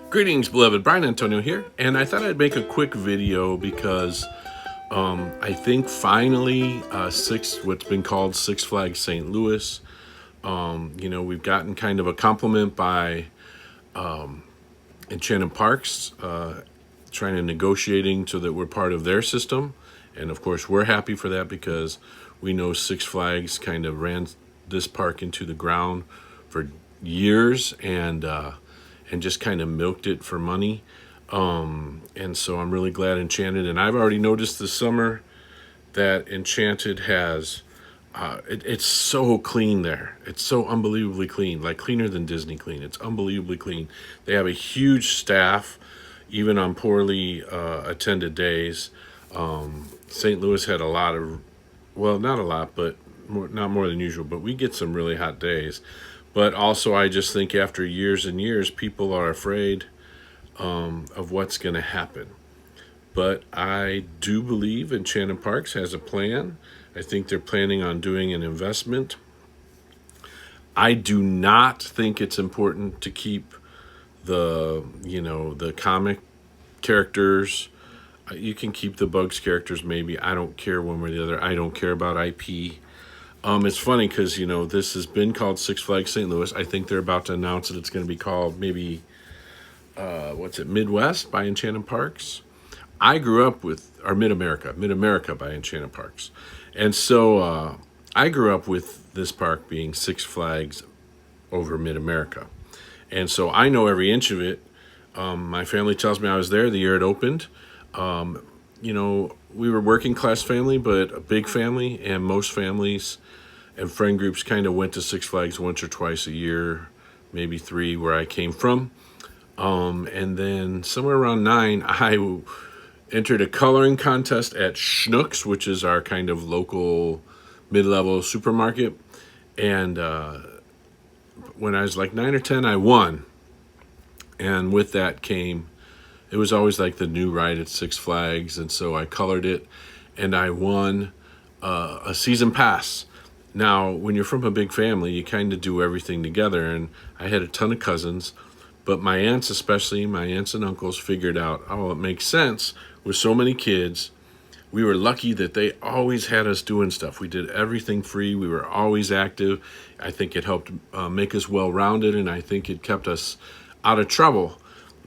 Greetings, beloved. Brian Antonio here, and I thought I'd make a quick video because I think finally what's been called Six Flags St. Louis. We've gotten kind of a compliment by Enchanted Parks, trying to negotiating so that we're part of their system, and of course we're happy for that because we know Six Flags kind of ran this park into the ground for years and just kind of milked it for money. And so I'm really glad Enchanted, and I've already noticed this summer that Enchanted has, it's so clean there. It's so unbelievably clean, like cleaner than Disney clean. It's unbelievably clean. They have a huge staff, even on poorly attended days. St. Louis had a lot of, well, not a lot, but not more than usual, but we get some really hot days. But also, I just think after years and years, people are afraid of what's going to happen. But I do believe Enchanted Parks has a plan. I think they're planning on doing an investment. I do not think it's important to keep the comic characters. You can keep the Bugs characters, maybe. I don't care one way or the other. I don't care about IP. It's funny because, this has been called Six Flags St. Louis. I think they're about to announce that it's going to be called maybe, Midwest by Enchanted Parks. I grew up with, or Mid-America by Enchanted Parks. And so I grew up with this park being Six Flags over Mid-America. And so I know every inch of it. My family tells me I was there the year it opened. We were working class family, but a big family, and most families and friend groups kind of went to Six Flags once or twice a year, maybe three, where I came from. And then somewhere around 9, I entered a coloring contest at Schnucks, which is our kind of local mid-level supermarket. And when I was like 9 or 10, I won. And with that came, it was always like the new ride at Six Flags. And so I colored it, and I won a season pass. Now, when you're from a big family, you kind of do everything together. And I had a ton of cousins, but my aunts, especially my aunts and uncles, figured out, oh, it makes sense with so many kids. We were lucky that they always had us doing stuff. We did everything free. We were always active. I think it helped make us well-rounded, and I think it kept us out of trouble.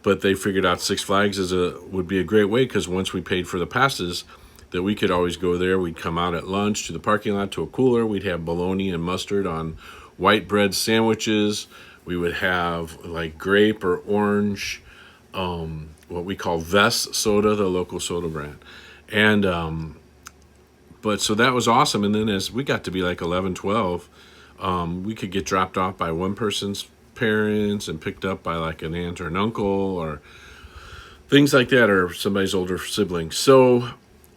But they figured out Six Flags would be a great way, because once we paid for the passes, that we could always go there. We'd come out at lunch to the parking lot to a cooler. We'd have bologna and mustard on white bread sandwiches. We would have like grape or orange, what we call Vess soda, the local soda brand. And but so that was awesome. And then as we got to be like 11, 12, we could get dropped off by one person's parents and picked up by like an aunt or an uncle or things like that, or somebody's older sibling. So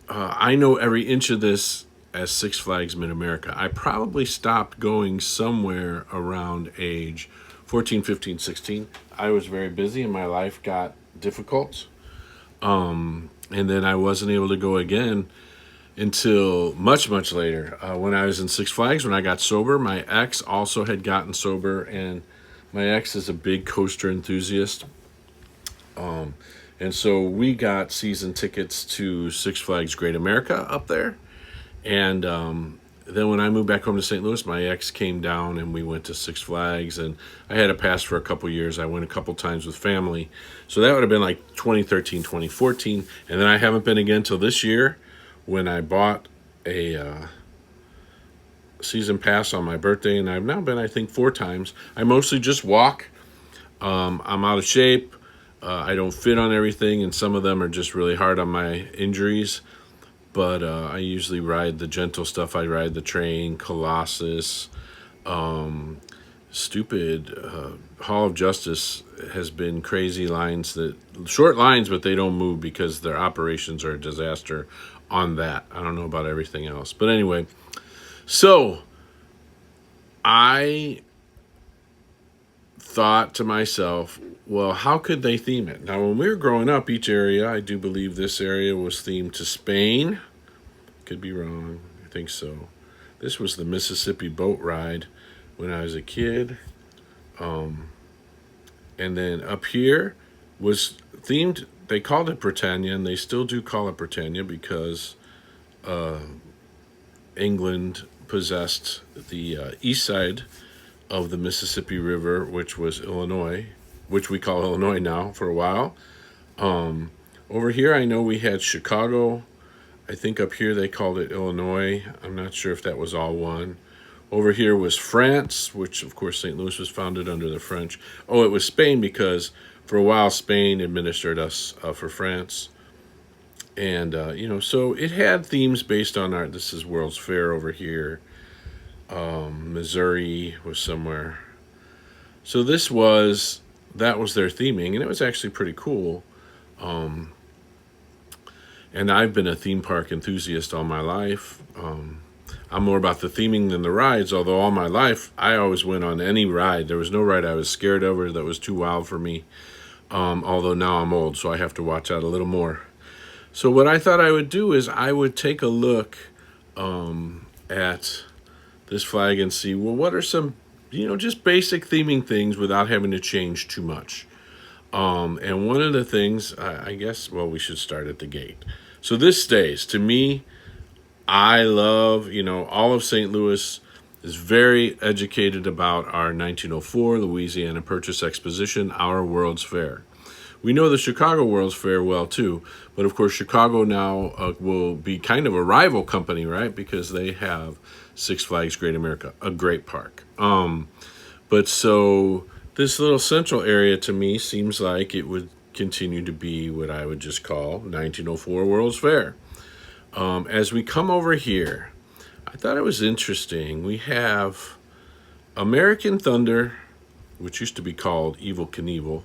I know every inch of this as Six Flags Mid-America. I probably stopped going somewhere around age 14, 15, 16. I was very busy and my life got difficult. And then I wasn't able to go again until much, much later. When I was in Six Flags, when I got sober, my ex also had gotten sober, and my ex is a big coaster enthusiast. And so we got season tickets to Six Flags Great America up there. And then when I moved back home to St. Louis, my ex came down and we went to Six Flags. And I had a pass for a couple years. I went a couple times with family. So that would have been like 2013, 2014. And then I haven't been again till this year, when I bought a season pass on my birthday. And I've now been, I think, 4 times. I mostly just walk. I'm out of shape. I don't fit on everything, and some of them are just really hard on my injuries. But I usually ride the gentle stuff. I ride the train, Colossus, stupid. Hall of Justice has been crazy lines, short lines, but they don't move because their operations are a disaster on that. I don't know about everything else. But anyway, so I thought to myself, well, how could they theme it? Now, when we were growing up, each area, I do believe this area was themed to Spain. Could be wrong. I think so. This was the Mississippi boat ride when I was a kid. And then up here was themed. They called it Britannia, and they still do call it Britannia because England possessed the east side of the Mississippi River, which was Illinois, which we call Illinois now for a while. Over here, I know we had Chicago. I think up here they called it Illinois. I'm not sure if that was all one. Over here was France, which of course St. Louis was founded under the French. Oh, it was Spain because for a while Spain administered us for France. And, so it had themes based on art. This is World's Fair over here. Missouri was somewhere. So that was their theming, and it was actually pretty cool. And I've been a theme park enthusiast all my life. I'm more about the theming than the rides, although all my life I always went on any ride. There was no ride I was scared of or that was too wild for me. Although now I'm old, so I have to watch out a little more. So what I thought I would do is I would take a look at this flag and see, well, what are some, just basic theming things without having to change too much. And one of the things, I guess, well, we should start at the gate. So this stays. To me, I love, all of St. Louis is very educated about our 1904 Louisiana Purchase Exposition, our World's Fair. We know the Chicago World's Fair well, too. But, of course, Chicago now will be kind of a rival company, right? Because they have Six Flags Great America, a great park. But so this little central area to me seems like it would continue to be what I would just call 1904 World's Fair. As we come over here, I thought it was interesting. We have American Thunder, which used to be called Evel Knievel.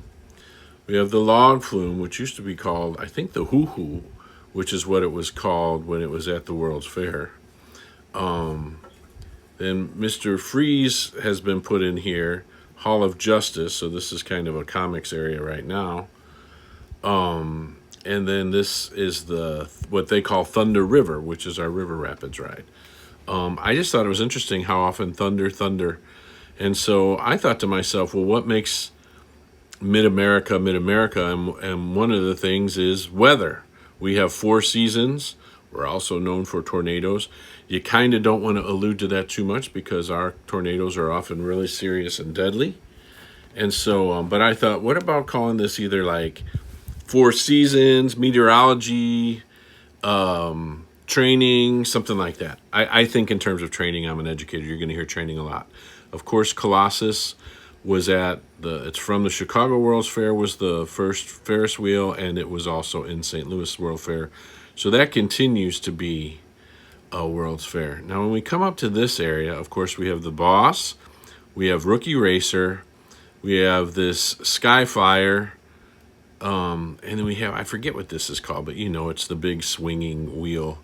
We have the Log Flume, which used to be called, I think, the Hoo Hoo, which is what it was called when it was at the World's Fair. Then Mr. Freeze has been put in here, Hall of Justice, so this is kind of a comics area right now. And then this is what they call Thunder River, which is our River Rapids ride. I just thought it was interesting how often thunder. And so I thought to myself, well, what makes Mid-America? And one of the things is weather. We have 4 seasons. We're also known for tornadoes. You kind of don't want to allude to that too much because our tornadoes are often really serious and deadly. And so, but I thought, what about calling this either like 4 seasons, meteorology, training, something like that. I think in terms of training, I'm an educator. You're going to hear training a lot. Of course, Colossus was it's from the Chicago World's Fair, was the first Ferris wheel, and it was also in St. Louis World Fair. So that continues to be a World's Fair. Now, when we come up to this area, of course, we have the Boss, we have Rookie Racer, we have this Sky Flyer, and then we have, I forget what this is called, but it's the big swinging wheel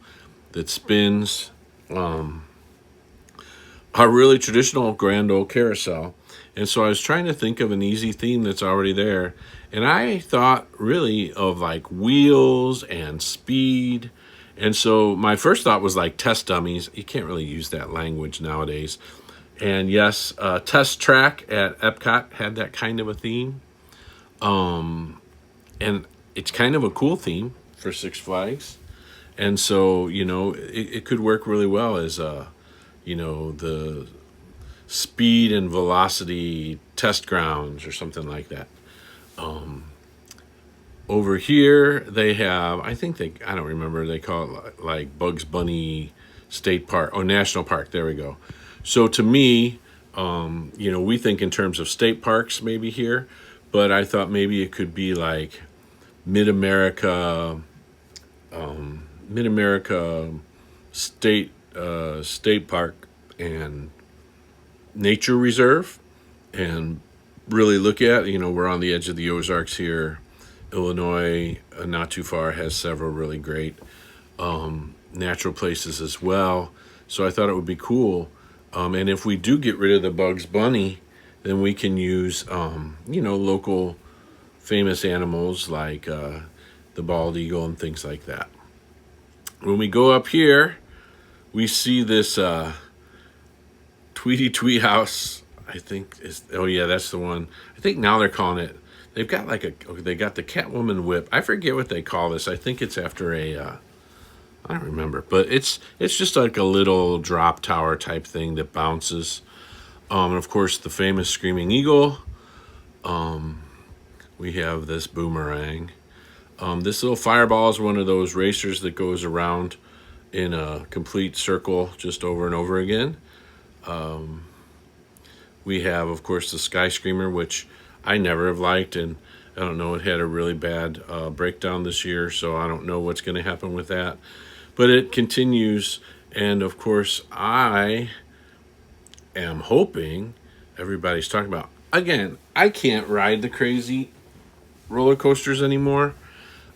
that spins. A really traditional grand old carousel. And so I was trying to think of an easy theme that's already there. And I thought really of like wheels and speed. And so my first thought was like test dummies. You can't really use that language nowadays. And yes, Test Track at Epcot had that kind of a theme. And it's kind of a cool theme for Six Flags. And so, it could work really well as, the speed and velocity test grounds or something like that. Over here, they have, I don't remember, they call it like Bugs Bunny State Park, National Park, there we go. So to me, we think in terms of state parks maybe here, but I thought maybe it could be like Mid-America State Park and Nature Reserve, and really look at, we're on the edge of the Ozarks here. Illinois, not too far, has several really great natural places as well. So I thought it would be cool. And if we do get rid of the Bugs Bunny, then we can use, local famous animals like the bald eagle and things like that. When we go up here, we see this Tweety Tweet House, I think that's the one. I think now they're calling it they've got like they got the Catwoman whip. I forget what they call this. I think it's after a I don't remember, but it's just like a little drop tower type thing that bounces. And of course, the famous Screaming Eagle. We have this boomerang. This little fireball is one of those racers that goes around in a complete circle just over and over again. We have, of course, the Sky Screamer, which I never have liked, and I don't know, it had a really bad breakdown this year, so I don't know what's going to happen with that. But it continues, and of course, I am hoping everybody's talking about, again, I can't ride the crazy roller coasters anymore,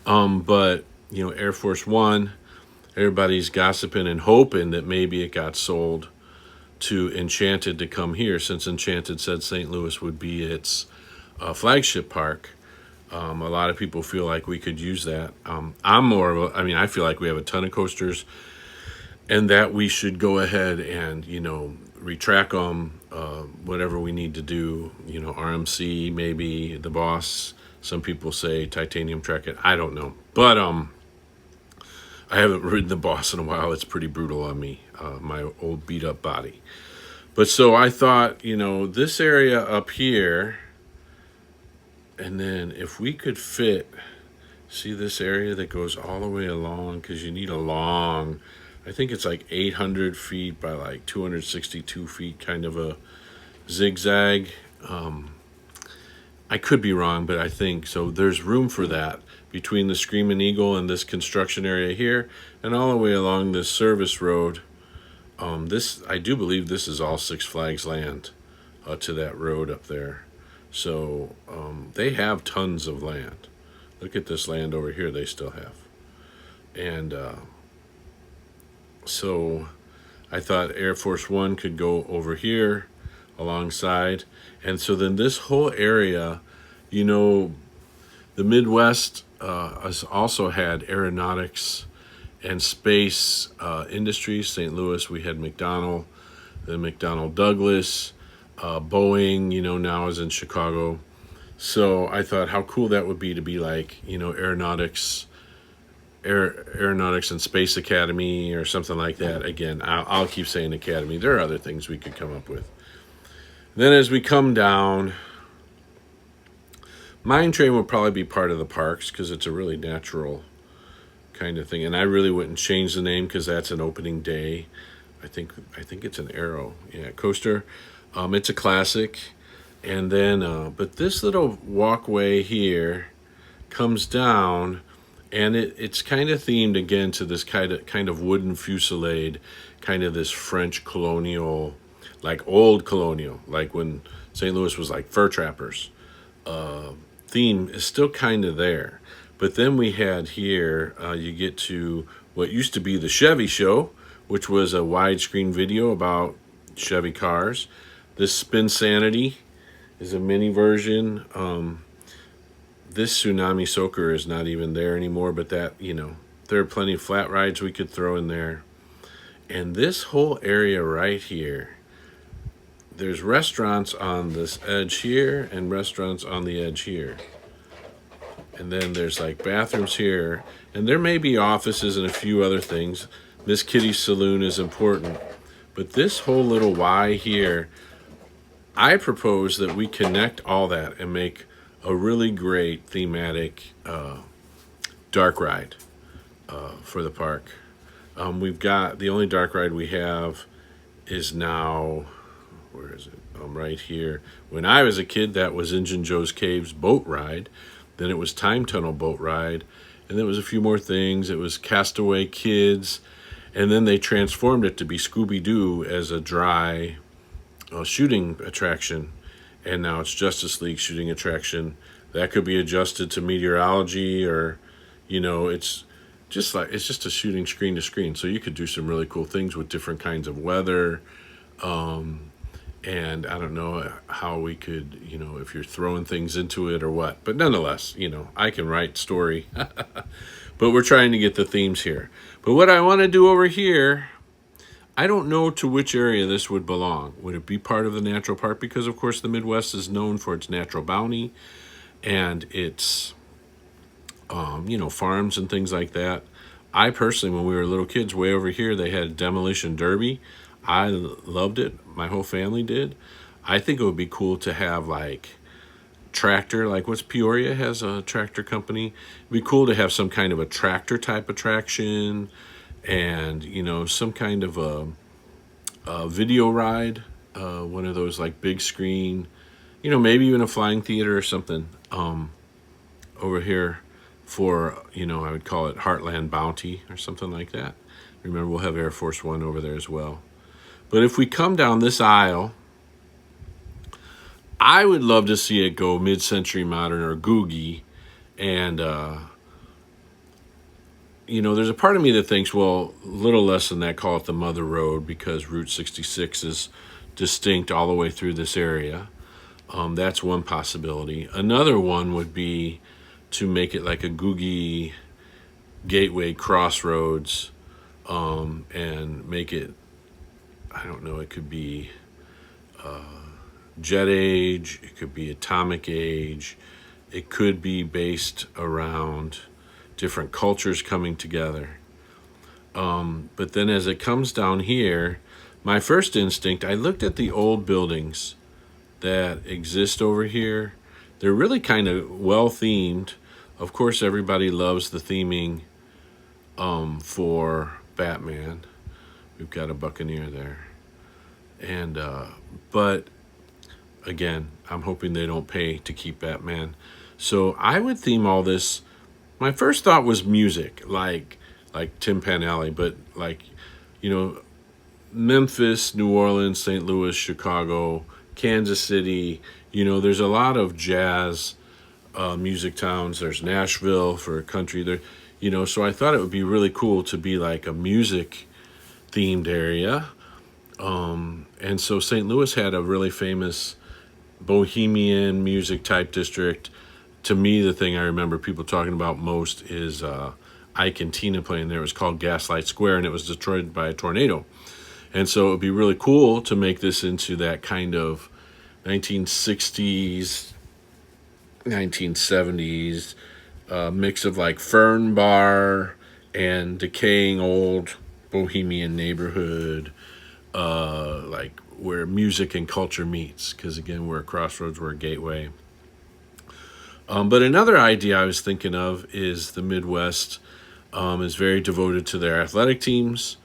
but, you know, Air Force One, everybody's gossiping and hoping that maybe it got sold to Enchanted to come here, since Enchanted said St. Louis would be its flagship park. A lot of people feel like we could use that. I'm more of a, I mean, I feel like we have a ton of coasters and that we should go ahead and, you know, retrack them, whatever we need to do, you know, RMC, maybe the Boss. Some people say titanium track it. I don't know. But I haven't ridden the Boss in a while. It's pretty brutal on me, my old beat up body. But so I thought, you know, this area up here, and then if we could fit, see this area that goes all the way along, because you need a long, I think it's like 800 feet by like 262 feet, kind of a zigzag. I could be wrong, but I think so. There's room for that between the Screaming Eagle and this construction area here, and all the way along this service road. This, I do believe this is all Six Flags land to that road up there. So they have tons of land. Look at this land over here they still have. And so I thought Air Force One could go over here alongside. And so then this whole area, you know, the Midwest has also had aeronautics and space industries. St. Louis, we had McDonnell, then McDonnell Douglas, Boeing, you know, now is in Chicago. So I thought how cool that would be to be like, you know, aeronautics and Space Academy or something like that. Again, I'll keep saying academy. There are other things we could come up with. Then as we come down, Mine Train will probably be part of the parks because it's a really natural kind of thing. And I really wouldn't change the name because that's an opening day. I think it's an Arrow, yeah, coaster. It's a classic. And then, but this little walkway here comes down, and it's kind of themed again to this kind of wooden fusillade, kind of this French colonial, like old colonial, like when St. Louis was like fur trappers. Theme is still kind of there. But then we had here, you get to what used to be the Chevy show, which was a widescreen video about Chevy cars. This Spin Sanity is a mini version. This Tsunami Soaker is not even there anymore, but that, you know, there are plenty of flat rides we could throw in there. And this whole area right here, there's restaurants on this edge here and restaurants on the edge here. And then there's like bathrooms here, and there may be offices and a few other things. Miss Kitty's Saloon is important. But this whole little Y here, I propose that we connect all that and make a really great thematic dark ride for the park. We've got, the only dark ride we have is now, where is it? Right here. When I was a kid, that was Injun Joe's Caves boat ride. Then it was Time Tunnel boat ride. And there was a few more things. It was Castaway Kids. And then they transformed it to be Scooby-Doo as a dry shooting attraction. And now it's Justice League shooting attraction. That could be adjusted to meteorology, or, you know, it's just a shooting screen to screen. So you could do some really cool things with different kinds of weather. And I don't know how we could, you know, if you're throwing things into it or what. But nonetheless, you know, I can write story. But we're trying to get the themes here. But what I want to do over here, I don't know to which area this would belong. Would it be part of the natural park? Because, of course, the Midwest is known for its natural bounty. and it's farms and things like that. I personally, when we were little kids, way over here, they had a demolition derby. I loved it. My whole family did. I think it would be cool to have like tractor, like what's Peoria has a tractor company. It'd be cool to have some kind of a tractor type attraction, and some kind of a video ride, one of those like big screen, maybe even a flying theater or something over here for, I would call it Heartland Bounty or something like that. Remember, we'll have Air Force One over there as well. But if we come down this aisle, I would love to see it go mid-century modern or googie. And, there's a part of me that thinks, well, a little less than that, call it the Mother Road, because Route 66 is distinct all the way through this area. That's one possibility. Another one would be to make it like a googie gateway crossroads, and make it, I don't know, it could be Jet Age, it could be Atomic Age, it could be based around different cultures coming together. But then as it comes down here, my first instinct, I looked at the old buildings that exist over here. They're really kind of well themed. Of course, everybody loves the theming for Batman. We've got a Buccaneer there. And but again, I'm hoping they don't pay to keep Batman. So I would theme all this. My first thought was music, like Tim Panelli, but like, Memphis, New Orleans, St. Louis, Chicago, Kansas City. There's a lot of jazz music towns. There's Nashville for country there. So I thought it would be really cool to be like a music themed area. And so St. Louis had a really famous bohemian music type district. To me, the thing I remember people talking about most is Ike and Tina playing there. It was called Gaslight Square, and it was destroyed by a tornado. And so it would be really cool to make this into that kind of 1960s, 1970s mix of like Fern Bar and decaying old bohemian neighborhood, like where music and culture meets, because again, we're a crossroads, we're a gateway. But another idea I was thinking of is the Midwest is very devoted to their athletic teams.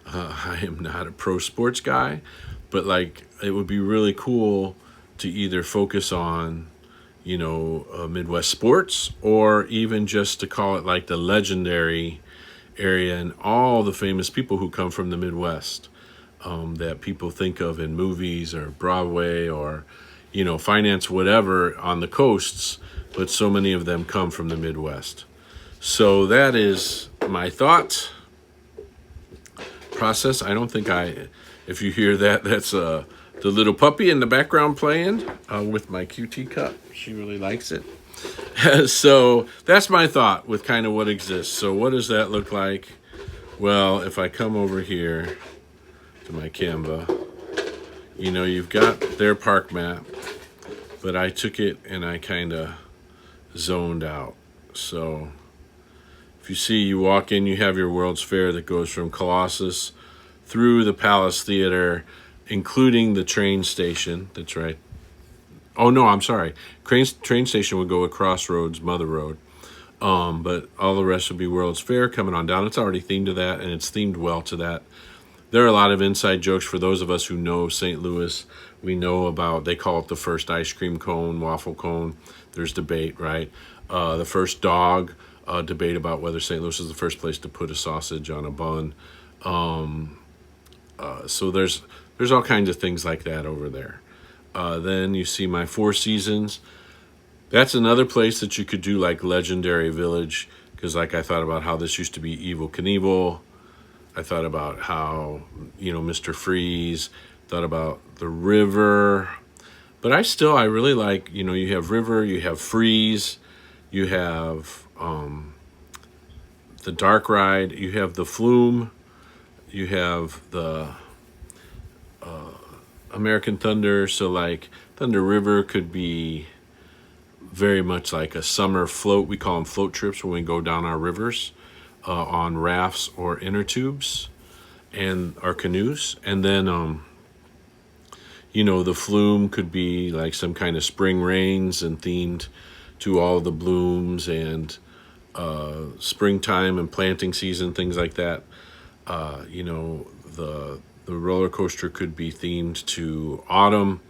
I am not a pro sports guy, but like it would be really cool to either focus on, Midwest sports, or even just to call it like the legendary area and all the famous people who come from the Midwest, that people think of in movies or Broadway or, finance, whatever, on the coasts, but so many of them come from the Midwest. So that is my thought process. I don't think if you hear that, that's the little puppy in the background playing with my QT cup. She really likes it. So that's my thought with kind of what exists. So what does that look like? Well, if I come over here to my Canva, you've got their park map, but I took it and I kind of zoned out. So if you see, you walk in, you have your World's Fair that goes from Colossus through the Palace Theater, including the train station. That's right. Oh, no, I'm sorry. Train station would go at Crossroads, Mother Road. But all the rest would be World's Fair coming on down. It's already themed to that, and it's themed well to that. There are a lot of inside jokes for those of us who know St. Louis. We know about, they call it the first ice cream cone, waffle cone. There's debate, right? The first dog, debate about whether St. Louis is the first place to put a sausage on a bun. So there's all kinds of things like that over there. Then you see my Four Seasons. That's another place that you could do like Legendary Village, because like I thought about how this used to be Evel Knievel. I thought about how, Mr. Freeze, thought about the river. But I really like, you have river, you have freeze, you have the dark ride, you have the flume, you have the American Thunder. So like Thunder River could be very much like a summer float. We call them float trips when we go down our rivers on rafts or inner tubes and our canoes. And then, the flume could be like some kind of spring rains and themed to all the blooms and springtime and planting season, things like that. The roller coaster could be themed to autumn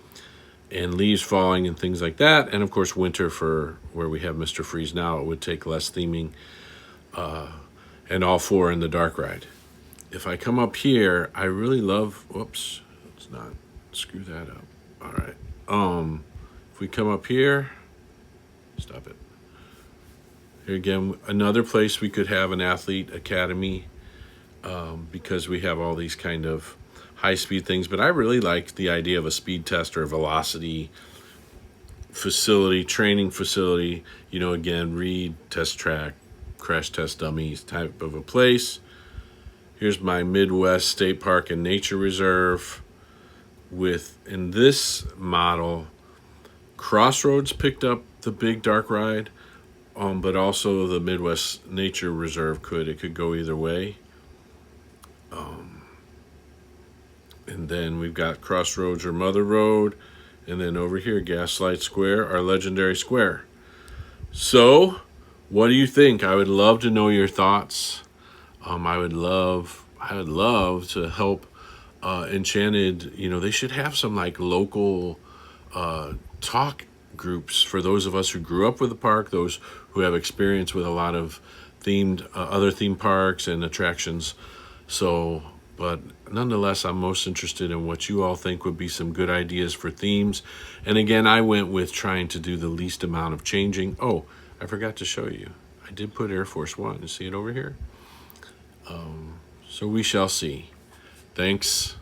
and leaves falling and things like that. And of course, winter for where we have Mr. Freeze now, it would take less theming. And all four in the dark ride. If I come up here, I really love, whoops, let's not screw that up. All right. If we come up here, stop it. Here again, another place we could have an athlete academy because we have all these kind of high-speed things. But I really like the idea of a speed test or a velocity facility, training facility. Again, read, test track, crash test dummies type of a place. Here's my Midwest State Park and Nature Reserve with, in this model, Crossroads picked up the big dark ride, but also the Midwest Nature Reserve could go either way. And then we've got Crossroads or Mother Road, and then over here, Gaslight Square, our legendary square. So, what do you think? I would love to know your thoughts. I would love to help Enchanted. They should have some like local talk groups for those of us who grew up with the park, those who have experience with a lot of other theme parks and attractions. So, but nonetheless, I'm most interested in what you all think would be some good ideas for themes. And again, I went with trying to do the least amount of changing. Oh, I forgot to show you. I did put Air Force One. You see it over here? So we shall see. Thanks.